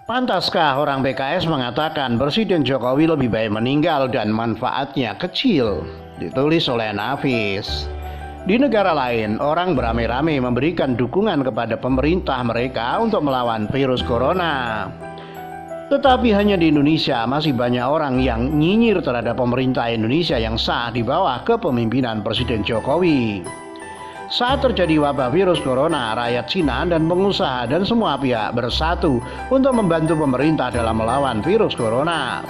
Pantaskah orang PKS mengatakan Presiden Jokowi lebih baik meninggal dan manfaatnya kecil? Ditulis oleh Nafis. Di negara lain, orang beramai-ramai memberikan dukungan kepada pemerintah mereka untuk melawan virus corona. Tetapi hanya di Indonesia masih banyak orang yang nyinyir terhadap pemerintah Indonesia yang sah di bawah kepemimpinan Presiden Jokowi. Saat terjadi wabah virus corona, rakyat Cina dan pengusaha dan semua pihak bersatu untuk membantu pemerintah dalam melawan virus corona.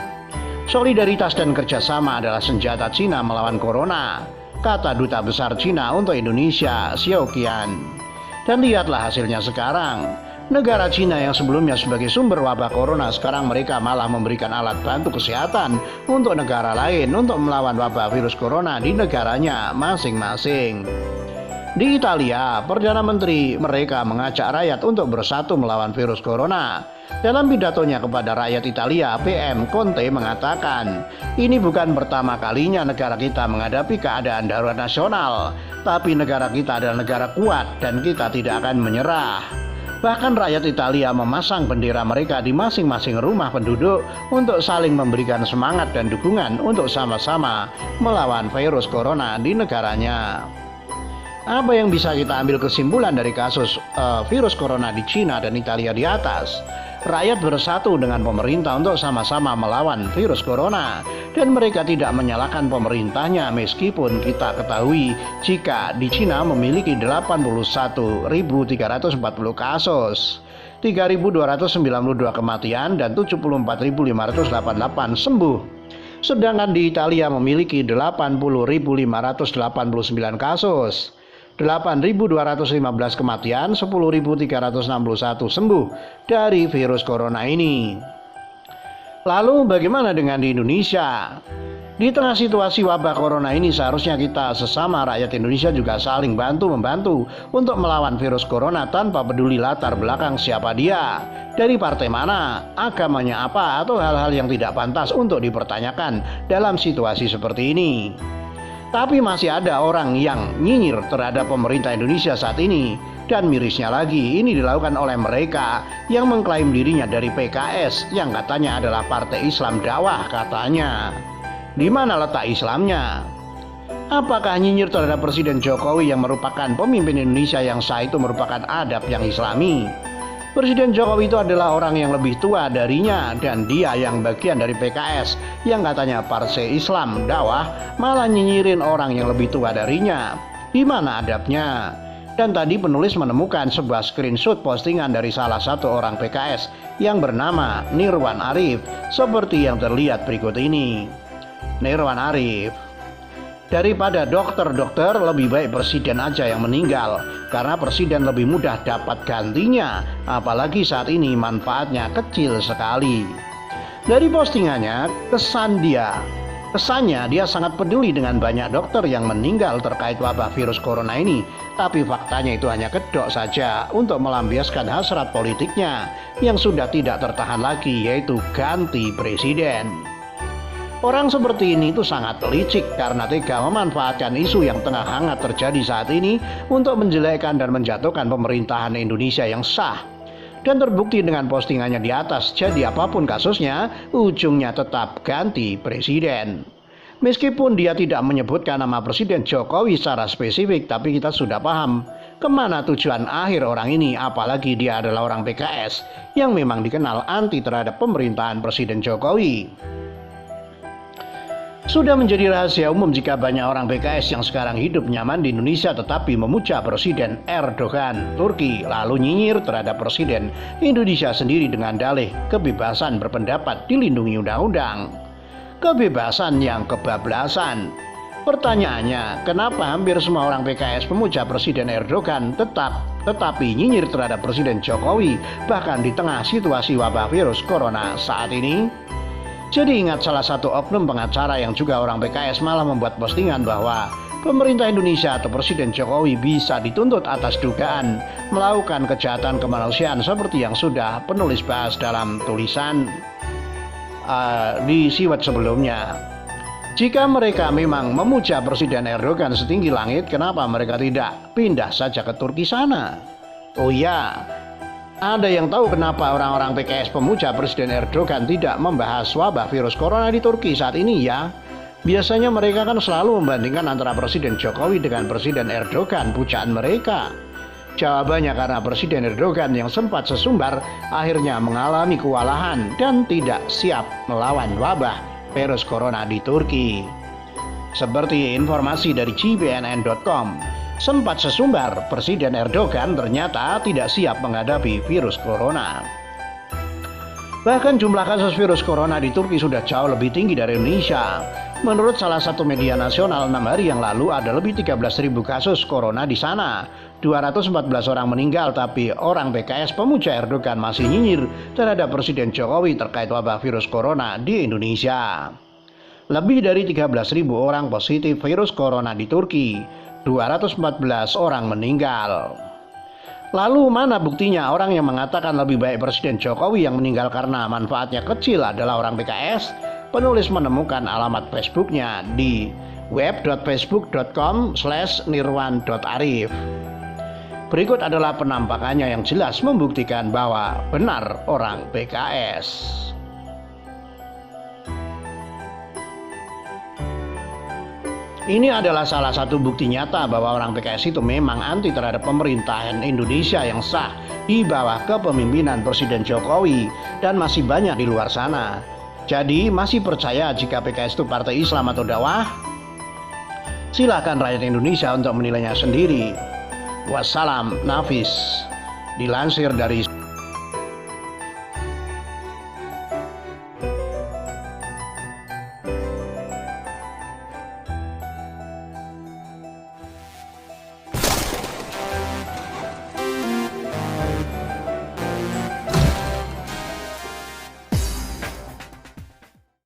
Solidaritas dan kerjasama adalah senjata Cina melawan corona, kata Duta Besar Cina untuk Indonesia, Xiao Qian. Dan lihatlah hasilnya sekarang. Negara Cina yang sebelumnya sebagai sumber wabah corona, sekarang mereka malah memberikan alat bantu kesehatan untuk negara lain untuk melawan wabah virus corona di negaranya masing-masing. Di Italia, Perdana Menteri mereka mengajak rakyat untuk bersatu melawan virus corona. Dalam pidatonya kepada rakyat Italia, PM Conte mengatakan, ini bukan pertama kalinya negara kita menghadapi keadaan darurat nasional, tapi negara kita adalah negara kuat dan kita tidak akan menyerah. Bahkan rakyat Italia memasang bendera mereka di masing-masing rumah penduduk untuk saling memberikan semangat dan dukungan untuk sama-sama melawan virus corona di negaranya. Apa yang bisa kita ambil kesimpulan dari kasus virus corona di Cina dan Italia di atas? Rakyat bersatu dengan pemerintah untuk sama-sama melawan virus corona, dan mereka tidak menyalahkan pemerintahnya meskipun kita ketahui jika di Cina memiliki 81.340 kasus, 3.292 kematian dan 74.588 sembuh. Sedangkan di Italia memiliki 80.589 kasus, 8.215 kematian, 10.361 sembuh dari virus corona ini. Lalu bagaimana dengan di Indonesia? Di tengah situasi wabah corona ini seharusnya kita sesama rakyat Indonesia juga saling bantu-membantu untuk melawan virus corona tanpa peduli latar belakang siapa dia, dari partai mana, agamanya apa, atau hal-hal yang tidak pantas untuk dipertanyakan dalam situasi seperti ini. Tapi masih ada orang yang nyinyir terhadap pemerintah Indonesia saat ini. Dan mirisnya lagi, ini dilakukan oleh mereka yang mengklaim dirinya dari PKS, yang katanya adalah Partai Islam Dakwah katanya. Di mana letak Islamnya? Apakah nyinyir terhadap Presiden Jokowi yang merupakan pemimpin Indonesia yang sah itu merupakan adab yang Islami? Presiden Jokowi itu adalah orang yang lebih tua darinya, dan dia yang bagian dari PKS yang katanya Partai Islam Dakwah malah nyinyirin orang yang lebih tua darinya. Di mana adabnya? Dan tadi penulis menemukan sebuah screenshot postingan dari salah satu orang PKS yang bernama Nirwan Arif, seperti yang terlihat berikut ini. Nirwan Arif: daripada dokter-dokter lebih baik presiden aja yang meninggal, karena presiden lebih mudah dapat gantinya, apalagi saat ini manfaatnya kecil sekali. Dari postingannya, kesannya dia sangat peduli dengan banyak dokter yang meninggal terkait wabah virus corona ini, tapi faktanya itu hanya kedok saja untuk melampiaskan hasrat politiknya yang sudah tidak tertahan lagi, yaitu ganti presiden. Orang seperti ini itu sangat licik karena tega memanfaatkan isu yang tengah hangat terjadi saat ini untuk menjelekkan dan menjatuhkan pemerintahan Indonesia yang sah. Dan terbukti dengan postingannya di atas, jadi apapun kasusnya, ujungnya tetap ganti presiden. Meskipun dia tidak menyebutkan nama Presiden Jokowi secara spesifik, tapi kita sudah paham kemana tujuan akhir orang ini, apalagi dia adalah orang PKS yang memang dikenal anti terhadap pemerintahan Presiden Jokowi. Sudah menjadi rahasia umum jika banyak orang PKS yang sekarang hidup nyaman di Indonesia tetapi memuja Presiden Erdogan Turki, lalu nyinyir terhadap Presiden Indonesia sendiri dengan dalih kebebasan berpendapat dilindungi undang-undang. Kebebasan yang kebablasan. Pertanyaannya, kenapa hampir semua orang PKS memuja Presiden Erdogan tetapi nyinyir terhadap Presiden Jokowi bahkan di tengah situasi wabah virus corona saat ini? Jadi ingat, salah satu oknum pengacara yang juga orang PKS malah membuat postingan bahwa pemerintah Indonesia atau Presiden Jokowi bisa dituntut atas dugaan melakukan kejahatan kemanusiaan seperti yang sudah penulis bahas dalam tulisan di siwet sebelumnya. Jika mereka memang memuja Presiden Erdogan setinggi langit, kenapa mereka tidak pindah saja ke Turki sana? Oh ya, Ada yang tahu kenapa orang-orang PKS pemuja Presiden Erdogan tidak membahas wabah virus corona di Turki saat ini ya? Biasanya mereka kan selalu membandingkan antara Presiden Jokowi dengan Presiden Erdogan, pujaan mereka. Jawabannya karena Presiden Erdogan yang sempat sesumbar akhirnya mengalami kewalahan dan tidak siap melawan wabah virus corona di Turki. Seperti informasi dari cbnn.com, sempat sesumbar Presiden Erdogan ternyata tidak siap menghadapi virus corona. Bahkan jumlah kasus virus corona di Turki sudah jauh lebih tinggi dari Indonesia. Menurut salah satu media nasional, 6 hari yang lalu ada lebih 13.000 kasus corona di sana. 214 orang meninggal, tapi orang PKS pemuja Erdogan masih nyinyir terhadap Presiden Jokowi terkait wabah virus corona di Indonesia. Lebih dari 13.000 orang positif virus corona di Turki, 214 orang meninggal. Lalu mana buktinya orang yang mengatakan lebih baik Presiden Jokowi yang meninggal karena manfaatnya kecil adalah orang PKS? Penulis menemukan alamat Facebooknya di web.facebook.com/nirwan.arif. Berikut adalah penampakannya yang jelas membuktikan bahwa benar orang PKS. Ini adalah salah satu bukti nyata bahwa orang PKS itu memang anti terhadap pemerintahan Indonesia yang sah di bawah kepemimpinan Presiden Jokowi dan masih banyak di luar sana. Jadi masih percaya jika PKS itu partai Islam atau dakwah? Silakan rakyat Indonesia untuk menilainya sendiri. Wassalam, Nafis. Dilansir dari